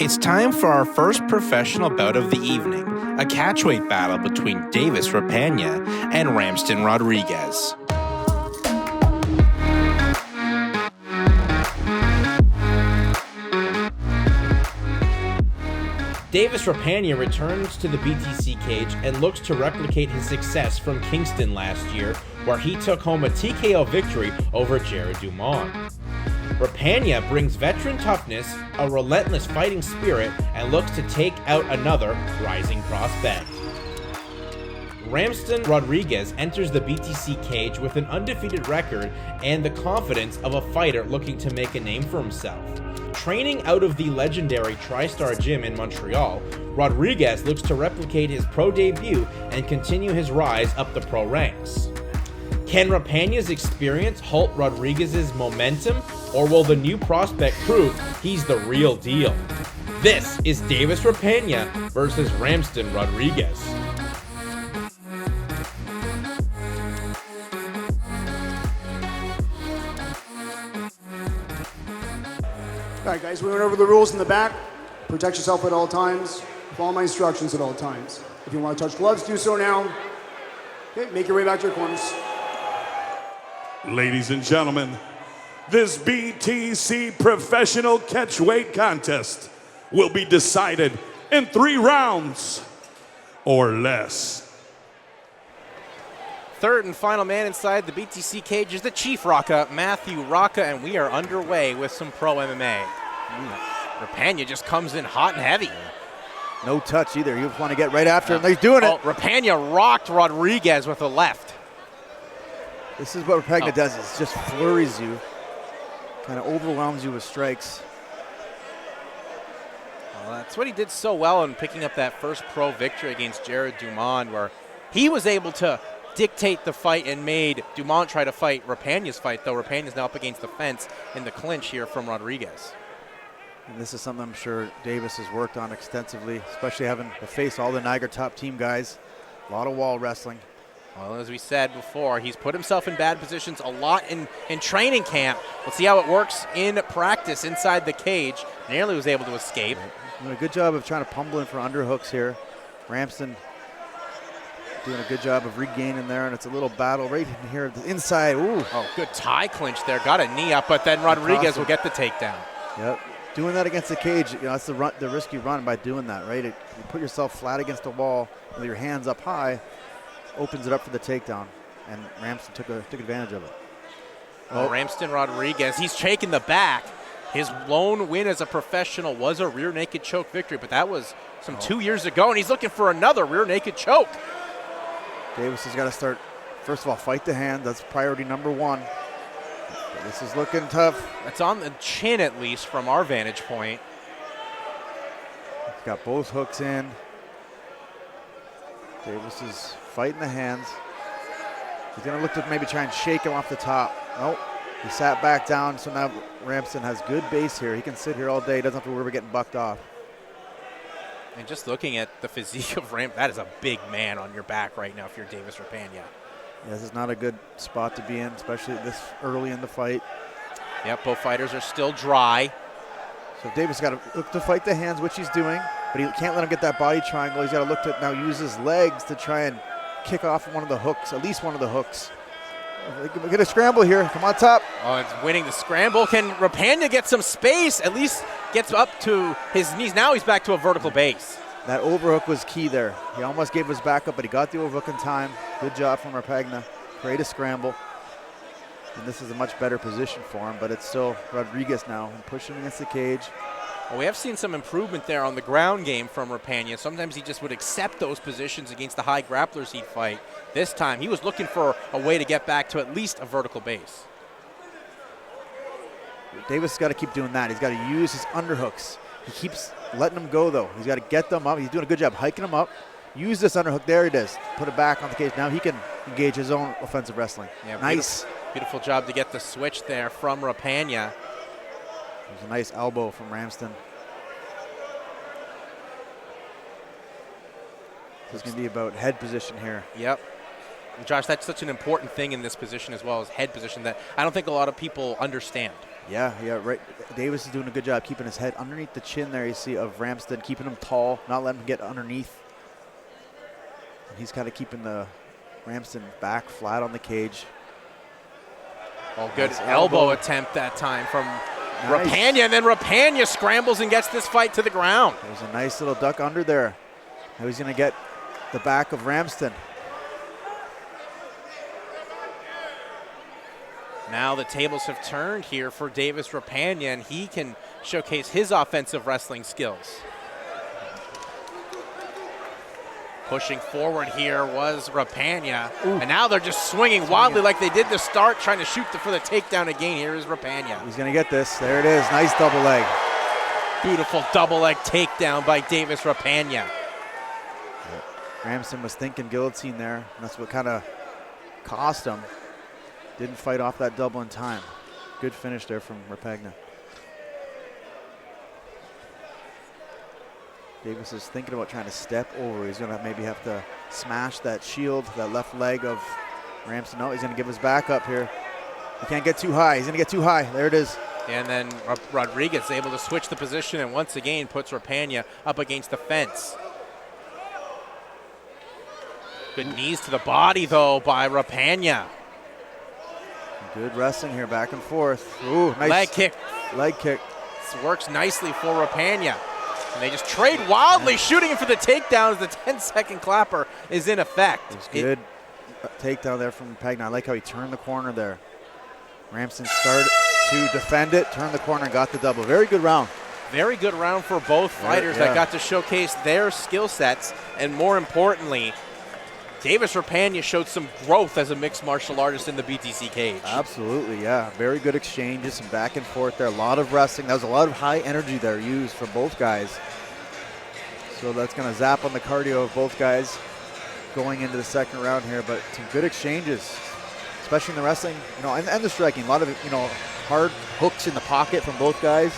It's time for our first professional bout of the evening, a catchweight battle between Davis Rapagna and Ramston Rodrigues. Davis Rapagna returns to the BTC cage and looks to replicate his success from Kingston last year, where he took home a TKO victory over Jared Dumont. Rapagna brings veteran toughness, a relentless fighting spirit, and looks to take out another rising prospect. Ramston Rodrigues enters the BTC cage with an undefeated record and the confidence of a fighter looking to make a name for himself. Training out of the legendary TriStar Gym in Montreal, Rodrigues looks to replicate his pro debut and continue his rise up the pro ranks. Can Rapagna's experience halt Rodrigues' momentum, or will the new prospect prove he's the real deal? This is Davis Rapagna versus Ramston Rodrigues. All right, guys, we went over the rules in the back. Protect yourself at all times. Follow my instructions at all times. If you want to touch gloves, do so now. Okay, make your way back to your corners. Ladies and gentlemen, this BTC professional catchweight contest will be decided in 3 rounds or less. Third and final man inside the BTC cage is the Chief Rocca, Matthew Rocca, and we are underway with some pro MMA. Rapagna just comes in hot and heavy. No touch either. You just want to get right after him. He's doing it. Rapagna rocked Rodrigues with a left. This is what Rapagna does. It just flurries you, kind of overwhelms you with strikes. Well, that's what he did so well in picking up that first pro victory against Jared Dumont, where he was able to dictate the fight and made Dumont try to fight Rapagna's fight, though Rapagna's now up against the fence in the clinch here from Rodrigues. And this is something I'm sure Davis has worked on extensively, especially having to face all the Niagara top team guys. A lot of wall wrestling. Well, as we said before, he's put himself in bad positions a lot in training camp. We'll see how it works in practice inside the cage. Nearly was able to escape. Doing a good job of trying to pummel in for underhooks here. Ramston doing a good job of regaining there, and it's a little battle right in here inside. Ooh. Oh, good tie clinch there. Got a knee up, but then Rodrigues will get the takedown. Yep. Doing that against the cage, you know, that's the risk you run by doing that, right? You put yourself flat against the wall with your hands up high, opens it up for the takedown, and Ramston took advantage of it. Ramston Rodrigues, he's shaking the back. His lone win as a professional was a rear naked choke victory, but that was 2 years ago, and he's looking for another rear naked choke. Davis has got to start, first of all, fight the hand. That's priority number 1. But this is looking tough. It's on the chin, at least, from our vantage point. He's got both hooks in. Davis is fighting the hands. He's going to look to maybe try and shake him off the top. Nope. He sat back down, so now Ramston has good base here. He can sit here all day. He doesn't have to worry about getting bucked off. And just looking at the physique of Ram, that is a big man on your back right now if you're Davis Rapagna. Yeah, this is not a good spot to be in, especially this early in the fight. Yep, both fighters are still dry. So Davis got to look to fight the hands, which he's doing, but he can't let him get that body triangle. He's got to look to now use his legs to try and kick off one of the hooks, at least one of the hooks. We get a scramble here. Come on top. Oh, it's winning the scramble. Can Rapagna get some space? At least gets up to his knees. Now he's back to a vertical base. That overhook was key there. He almost gave his back up, but he got the overhook in time. Good job from Rapagna. Create a scramble. And this is a much better position for him, but it's still Rodrigues now and pushing against the cage. Well, we have seen some improvement there on the ground game from Rapagna. Sometimes he just would accept those positions against the high grapplers he'd fight. This time, he was looking for a way to get back to at least a vertical base. Davis has got to keep doing that. He's got to use his underhooks. He keeps letting them go, though. He's got to get them up. He's doing a good job hiking them up. Use this underhook. There it is. Put it back on the cage. Now he can engage his own offensive wrestling. Yeah, nice. Beautiful job to get the switch there from Rapagna. There's a nice elbow from Ramston. This is going to be about head position here. Yep. Josh, that's such an important thing in this position as well as head position that I don't think a lot of people understand. Yeah, right. Davis is doing a good job keeping his head underneath the chin there, you see, of Ramston, keeping him tall, not letting him get underneath. And he's kind of keeping the Ramston back flat on the cage. Oh, good Nice elbow attempt that time from Rapagna, and then Rapagna scrambles and gets this fight to the ground. There's a nice little duck under there. Now he's going to get the back of Ramston. Now the tables have turned here for Davis Rapagna, and he can showcase his offensive wrestling skills. Pushing forward here was Rapagna, and now they're just swinging wildly like they did to start, trying to shoot for the takedown again. Here is Rapagna. He's going to get this. There it is. Nice double leg. Beautiful double leg takedown by Davis Rapagna. Ramston was thinking guillotine there, and that's what kind of cost him. Didn't fight off that double in time. Good finish there from Rapagna. Davis is thinking about trying to step over. He's going to maybe have to smash that shield, that left leg of Ramston. No, he's going to give his back up here. He can't get too high. He's going to get too high. There it is. And then Rodrigues able to switch the position and once again puts Rapagna up against the fence. Good knees to the body, though, by Rapagna. Good wrestling here, back and forth. Ooh, nice leg kick. Leg kick. This works nicely for Rapagna. And they just trade wildly, shooting for the takedown as the 10-second clapper is in effect. It was good takedown there from Rapagna. I like how he turned the corner there. Ramston started to defend it, turned the corner, and got the double. Very good round. Very good round for both fighters that got to showcase their skill sets, and more importantly, Davis Rapagna showed some growth as a mixed martial artist in the BTC cage. Absolutely, yeah. Very good exchanges, some back and forth there. A lot of wrestling. That was a lot of high energy there used from both guys. So that's going to zap on the cardio of both guys going into the second round here. But some good exchanges, especially in the wrestling, and the striking. A lot of, hard hooks in the pocket from both guys.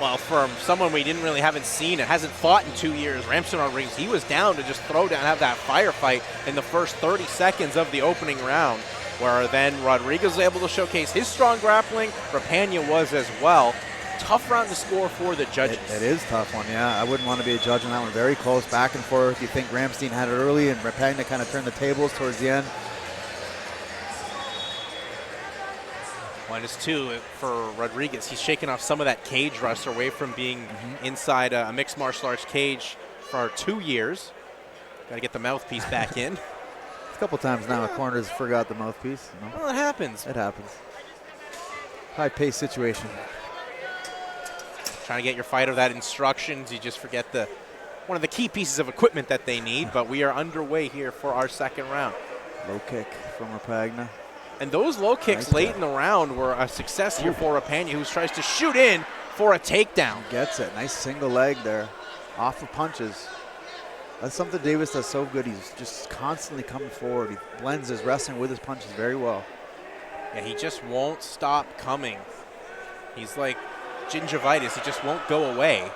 Well, from someone we haven't seen and hasn't fought in 2 years, Ramston Rodrigues, he was down to just throw down, have that firefight in the first 30 seconds of the opening round, where then Rodrigues was able to showcase his strong grappling. Rapagna was as well. Tough round to score for the judges. It is a tough one, yeah. I wouldn't want to be a judge on that one. Very close, back and forth. You think Ramston had it early, and Rapagna kind of turned the tables towards the end. -2 for Rodrigues. He's shaking off some of that cage rust away from being inside a mixed martial arts cage for 2 years. Got to get the mouthpiece back in. A couple times now, corners forgot the mouthpiece. Well, it happens. It happens. High-paced situation. Trying to get your fighter that instructions. You just forget one of the key pieces of equipment that they need, but we are underway here for our second round. Low kick from Rapagna. And those low kicks late in the round were a success here for Rapagna, who tries to shoot in for a takedown. Gets it. Nice single leg there. Off of punches. That's something Davis does so good. He's just constantly coming forward. He blends his wrestling with his punches very well. Yeah, he just won't stop coming. He's like gingivitis. He just won't go away.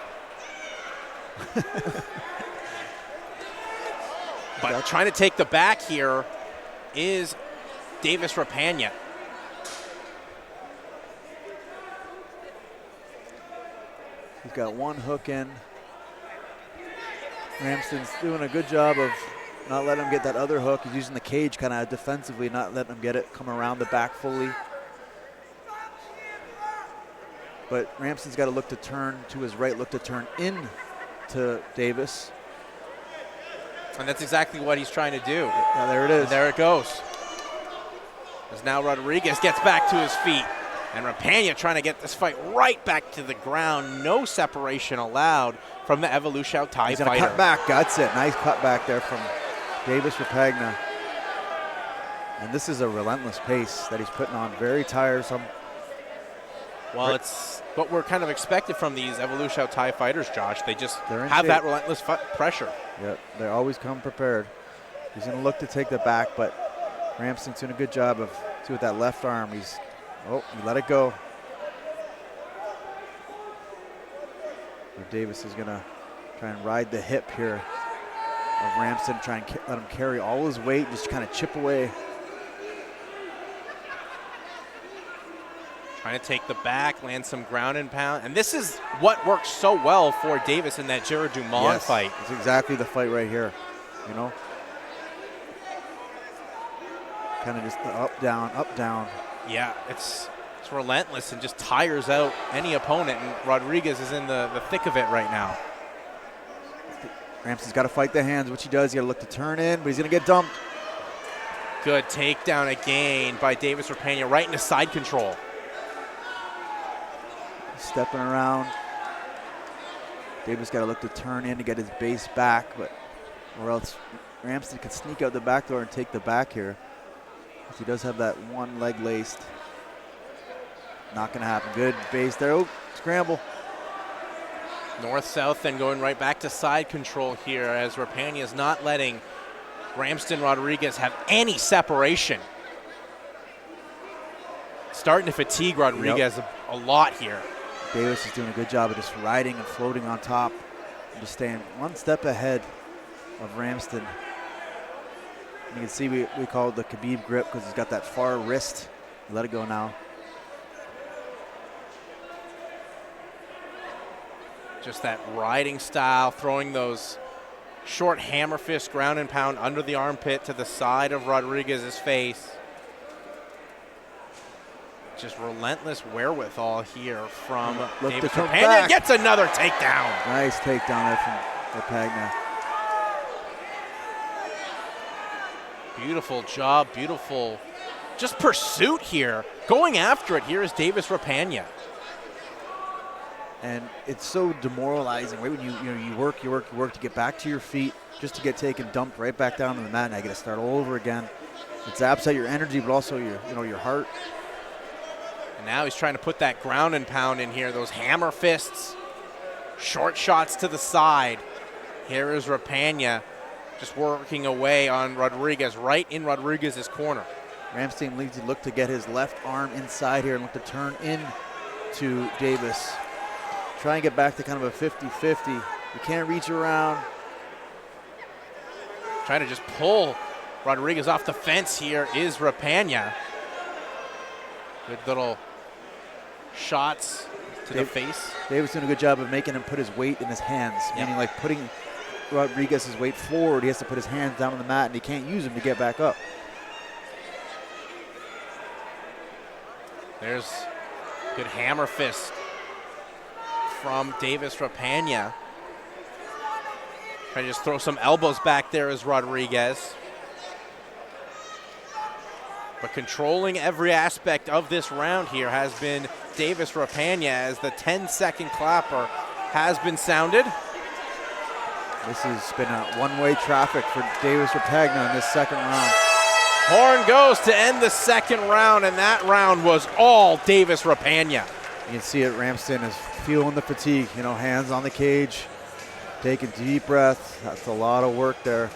But trying to take the back here is Davis Rapagna. He's got one hook in. Ramston's doing a good job of not letting him get that other hook. He's using the cage kind of defensively, not letting him get it come around the back fully. But Ramston's got to look to turn to his right, look to turn in to Davis. And that's exactly what he's trying to do. Yeah, there it is. And there it goes. As now Rodrigues gets back to his feet. And Rapagna trying to get this fight right back to the ground. No separation allowed from the Evolution Thai He's fighter. He's going to cut back. That's it. Nice cut back there from Davis Rapagna. And this is a relentless pace that he's putting on. Very tiresome. Well, it's what we're kind of expected from these Evolution Thai fighters, Josh. They just have shape. that relentless pressure. Yep, they always come prepared. He's going to look to take the back, but Ramston's doing a good job of with that left arm. He let it go. Davis is going to try and ride the hip here of Ramston, try and let him carry all his weight, just kind of chip away. Trying to take the back, land some ground and pound. And this is what works so well for Davis in that Jared Dumont fight. It's exactly the fight right here, you know? Kind of just up, down, up, down. Yeah, it's relentless and just tires out any opponent. And Rodrigues is in the thick of it right now. Ramston's got to fight the hands, which he does. He's got to look to turn in, but he's going to get dumped. Good takedown again by Davis Rapagna right into side control. Stepping around. Davis got to look to turn in to get his base back, or else Ramston could sneak out the back door and take the back here. He does have that one leg laced. Not going to happen. Good base there. Oh, scramble. North-south then going right back to side control here as Rapagna is not letting Ramston Rodrigues have any separation. Starting to fatigue Rodrigues a lot here. Davis is doing a good job of just riding and floating on top and just staying one step ahead of Ramston. You can see we call it the Khabib grip because he's got that far wrist. Let it go now. Just that riding style, throwing those short hammer fist ground and pound under the armpit to the side of Rodrigues' face. Just relentless wherewithal here from Davis Rapagna. Gets another takedown. Nice takedown there from Rapagna. Beautiful job, beautiful just pursuit here. Going after it here is Davis Rapagna. And it's so demoralizing, right? When you work to get back to your feet, just to get taken, dumped right back down to the mat, and I got to start all over again. It zaps out your energy, but also your heart. And now he's trying to put that ground and pound in here, those hammer fists, short shots to the side. Here is Rapagna just working away on Rodrigues, right in Rodrigues' corner. Ramston leads to look to get his left arm inside here and look to turn in to Davis. Try and get back to kind of a 50-50. You can't reach around. Trying to just pull Rodrigues off the fence here is Rapagna. Good little shots to the face. Davis doing a good job of making him put his weight in his hands, meaning like putting Rodrigues' weight forward. He has to put his hands down on the mat, and he can't use them to get back up. There's good hammer fist from Davis Rapagna. Trying to just throw some elbows back there as Rodrigues. But controlling every aspect of this round here has been Davis Rapagna as the 10-second clapper has been sounded. This has been a one-way traffic for Davis Rapagna in this second round. Horn goes to end the second round, and that round was all Davis Rapagna. You can see it, Ramston is feeling the fatigue, hands on the cage, taking deep breaths. That's a lot of work there.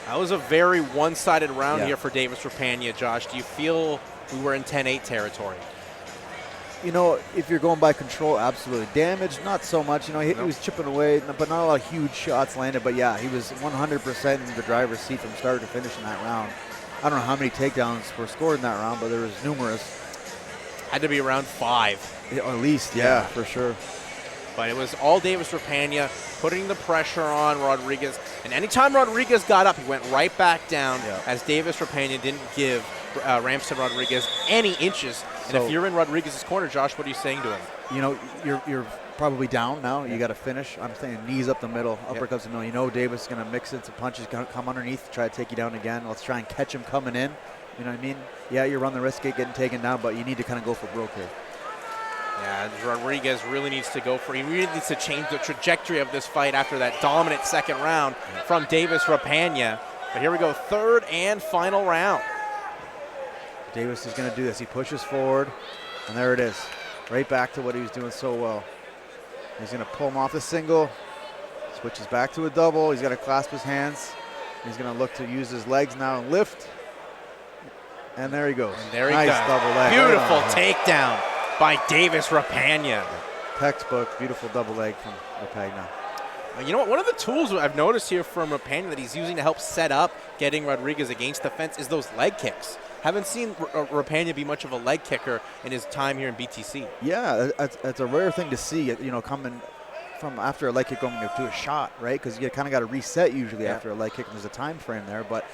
That was a very one-sided round here for Davis Rapagna, Josh. Do you feel we were in 10-8 territory? If you're going by control, absolutely. Damage, not so much. He was chipping away, but not a lot of huge shots landed. But yeah, he was 100% in the driver's seat from start to finish in that round. I don't know how many takedowns were scored in that round, but there was numerous. Had to be around 5. Yeah, at least, yeah, for sure. But it was all Davis Rapagna putting the pressure on Rodrigues. And anytime Rodrigues got up, he went right back down as Davis Rapagna didn't give Ramston Rodrigues any inches. And if you're in Rodrigues' corner, Josh, what are you saying to him? You're probably down now. You got to finish. I'm saying knees up the middle, uppercuts in the middle. Davis is going to mix it. Some punches going to come underneath, try to take you down again. Let's try and catch him coming in. You know what I mean? Yeah, you run the risk of getting taken down, but you need to kind of go for broke here. Yeah, Rodrigues really needs to go for it. He really needs to change the trajectory of this fight after that dominant second round from Davis Rapagna. But here we go, third and final round. Davis is going to do this. He pushes forward, and there it is. Right back to what he was doing so well. He's going to pull him off the single, switches back to a double. He's got to clasp his hands. He's going to look to use his legs now and lift. And there he goes. And there he nice goes. Double leg. Beautiful takedown by Davis Rapagna. Textbook, beautiful double leg from Rapagna. You know what? One of the tools I've noticed here from Rapagna that he's using to help set up getting Rodrigues against the fence is those leg kicks. Haven't seen Rapagna be much of a leg kicker in his time here in BTC. Yeah, it's a rare thing to see, coming from after a leg kick going to a shot, right? Because you kind of got to reset usually after a leg kick, and there's a time frame there. But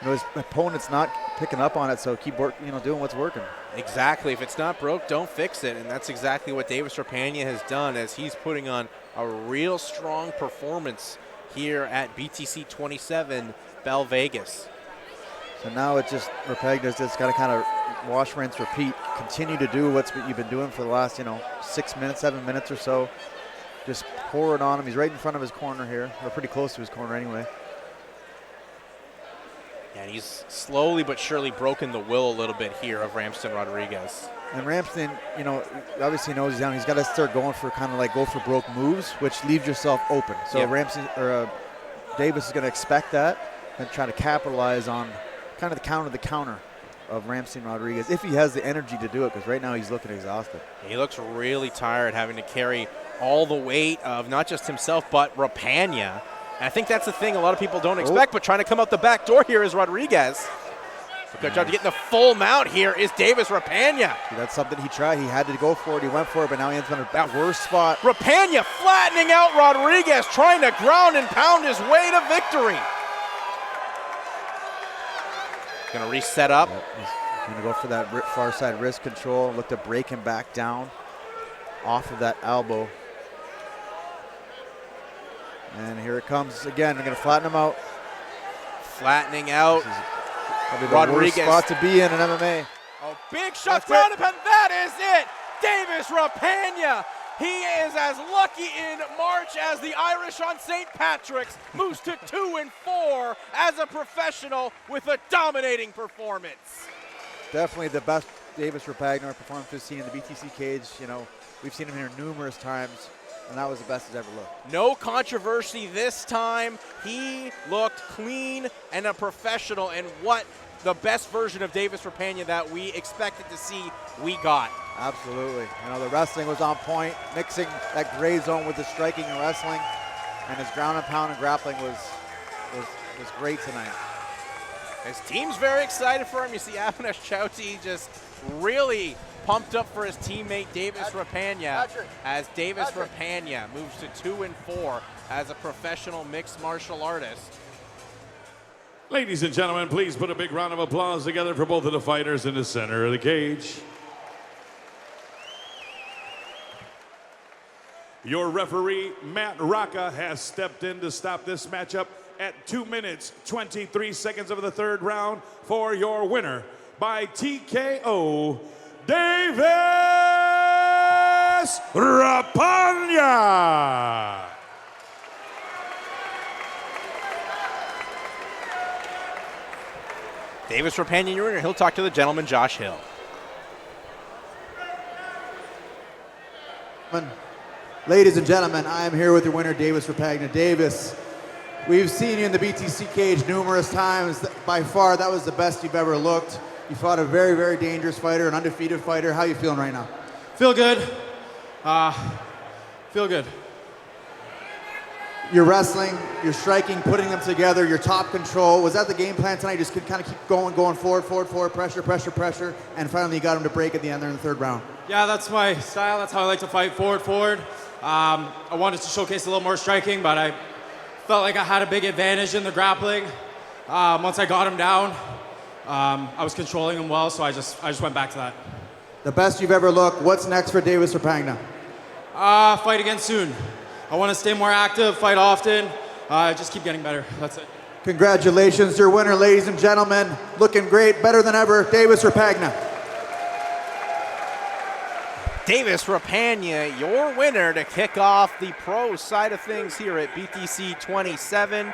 his opponent's not picking up on it, so keep doing what's working. Exactly. If it's not broke, don't fix it, and that's exactly what Davis Rapagna has done, as he's putting on a real strong performance here at BTC 27 Bellevegas. So now it's just Rapagna's just got to kind of wash, rinse, repeat. Continue to do what you've been doing for the last 6 minutes, 7 minutes or so. Just pour it on him. He's right in front of his corner here. We're pretty close to his corner anyway. And he's slowly but surely broken the will a little bit here of Ramston Rodrigues. And Ramston, obviously knows he's down. He's got to start going for go for broke moves, which leaves yourself open. So Davis is going to expect that and try to capitalize on kind of the counter of Ramston Rodrigues, if he has the energy to do it, because right now he's looking exhausted. He looks really tired, having to carry all the weight of not just himself, but Rapagna. And I think that's the thing a lot of people don't expect, but trying to come out the back door here is Rodrigues. Good job to get the full mount here is Davis Rapagna. That's something he tried. He had to go for it. He went for it, but now he ends up in a worse spot. Rapagna flattening out Rodrigues, trying to ground and pound his way to victory. Going to reset up. Yep. He's going to go for that far side wrist control. Look to break him back down off of that elbow. And here it comes again. They're going to flatten him out. Flattening out. Probably the Rodrigues spot to be in MMA. Oh, big shot, ground and pound. That is it. Davis Rapagna. He is as lucky in March as the Irish on St. Patrick's. Moves to 2-4 as a professional with a dominating performance. Definitely the best Davis Rapagna performance we've seen in the BTC cage. We've seen him here numerous times, and that was the best he's ever looked. No controversy this time. He looked clean and a professional, and what the best version of Davis Rapagna that we expected to see, we got. Absolutely. The wrestling was on point, mixing that gray zone with the striking and wrestling, and his ground and pound and grappling was great tonight. His team's very excited for him. You see Avinash Chowti just really pumped up for his teammate Davis Rapagna, as Davis Rapagna moves to 2-4 as a professional mixed martial artist. Ladies and gentlemen, please put a big round of applause together for both of the fighters in the center of the cage. Your referee, Matt Rocca, has stepped in to stop this matchup at 2 minutes, 23 seconds of the third round for your winner by TKO, Davis Rapagna. Davis Rapagna, your winner. He'll talk to the gentleman, Josh Hill. Ladies and gentlemen, I am here with your winner, Davis Rapagna. Davis, we've seen you in the BTC cage numerous times. By far, that was the best you've ever looked. You fought a very, very dangerous fighter, an undefeated fighter. How are you feeling right now? Feel good. Feel good. Your wrestling, your striking, putting them together, your top control. Was that the game plan tonight? Just kind of keep going forward, pressure, and finally you got him to break at the end there in the third round. Yeah, that's my style. That's how I like to fight, forward. I wanted to showcase a little more striking, but I felt like I had a big advantage in the grappling. Once I got him down, I was controlling him well, so I just went back to that. The best you've ever looked. What's next for Davis Rapagna? Fight again soon. I want to stay more active, fight often, just keep getting better. That's it. Congratulations, your winner, ladies and gentlemen. Looking great, better than ever, Davis Rapagna. Davis Rapagna, your winner to kick off the pro side of things here at BTC 27.